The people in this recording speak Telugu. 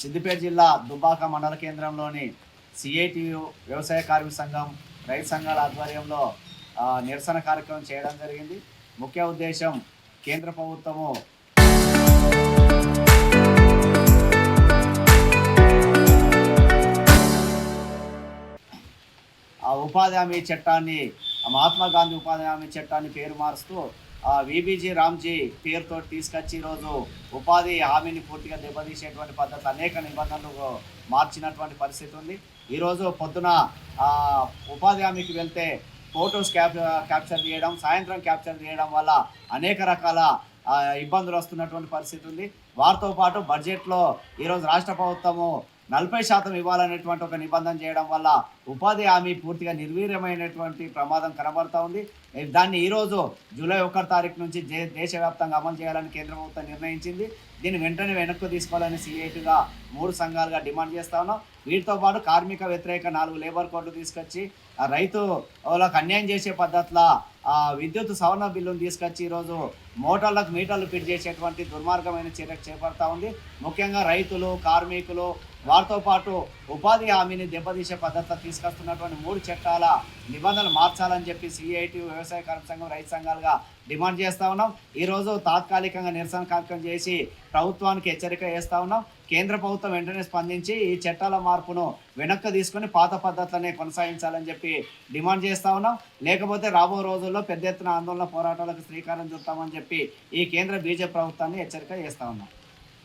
సిద్దిపేట జిల్లా దుబ్బాక మండల కేంద్రంలోని సిఐటియు వ్యవసాయ కార్మిక సంఘం రైతు సంఘాల ఆధ్వర్యంలో నిరసన కార్యక్రమం చేయడం జరిగింది. ముఖ్య ఉద్దేశం కేంద్ర ప్రభుత్వము ఉపాధి హామీ చట్టాన్ని మహాత్మా గాంధీ ఉపాధి హామీ చట్టాన్ని పేరు మారుస్తూ విబిజీ రామ్జీ పేరుతో తీసుకొచ్చి ఈరోజు ఉపాధి హామీని పూర్తిగా దెబ్బతీసేటువంటి పద్ధతి అనేక నిబంధనలు మార్చినటువంటి పరిస్థితి ఉంది. ఈరోజు పొద్దున ఉపాధి హామీకి వెళ్తే ఫోటోస్ క్యాప్చర్ చేయడం, సాయంత్రం క్యాప్చర్ చేయడం వల్ల అనేక రకాల ఇబ్బందులు వస్తున్నటువంటి పరిస్థితి ఉంది. వారితో పాటు బడ్జెట్లో ఈరోజు రాష్ట్ర ప్రభుత్వము 40% ఇవ్వాలనేటువంటి ఒక నిబంధన చేయడం వల్ల ఉపాధి హామీ పూర్తిగా నిర్వీర్యమైనటువంటి ప్రమాదం కనబడుతూ ఉంది. దాన్ని ఈరోజు జూలై 1 తారీఖు నుంచి దేశవ్యాప్తంగా అమలు చేయాలని కేంద్ర ప్రభుత్వం నిర్ణయించింది. దీన్ని వెంటనే వెనక్కు తీసుకోవాలని సిఐటిగా 3 సంఘాలుగా డిమాండ్ చేస్తా ఉన్నాం. వీటితో పాటు కార్మిక వ్యతిరేక 4 లేబర్ కోడ్లు తీసుకొచ్చి రైతులకు అన్యాయం చేసే పద్ధతిలో విద్యుత్ సవరణ బిల్లును తీసుకొచ్చి ఈరోజు మోటార్లకు మీటర్లు ఫిట్ చేసేటువంటి దుర్మార్గమైన చర్య చేపడతా ఉంది. ముఖ్యంగా రైతులు, కార్మికులు, వారితో పాటు ఉపాధి హామీని దెబ్బతీసే పద్ధతిలో తీసుకొస్తున్నటువంటి 3 చట్టాల నిబంధనలు మార్చాలని చెప్పి సిఐటి వ్యవసాయ కార్మిక సంఘం రైతు సంఘాలుగా డిమాండ్ చేస్తూ ఉన్నాం. ఈరోజు తాత్కాలికంగా నిరసన కార్యక్రమం చేసి ప్రభుత్వానికి హెచ్చరిక చేస్తూ ఉన్నాం. కేంద్ర ప్రభుత్వం వెంటనే స్పందించి ఈ చట్టాల మార్పును వెనక్కి తీసుకొని పాత పద్ధతులనే కొనసాగించాలని చెప్పి డిమాండ్ చేస్తూ ఉన్నాం. లేకపోతే రాబో రోజుల్లో పెద్ద ఎత్తున ఆందోళన పోరాటాలకు శ్రీకారం చుడతామని చెప్పి ఈ కేంద్ర బీజేపీ ప్రభుత్వాన్ని హెచ్చరిక చేస్తూ ఉన్నాం.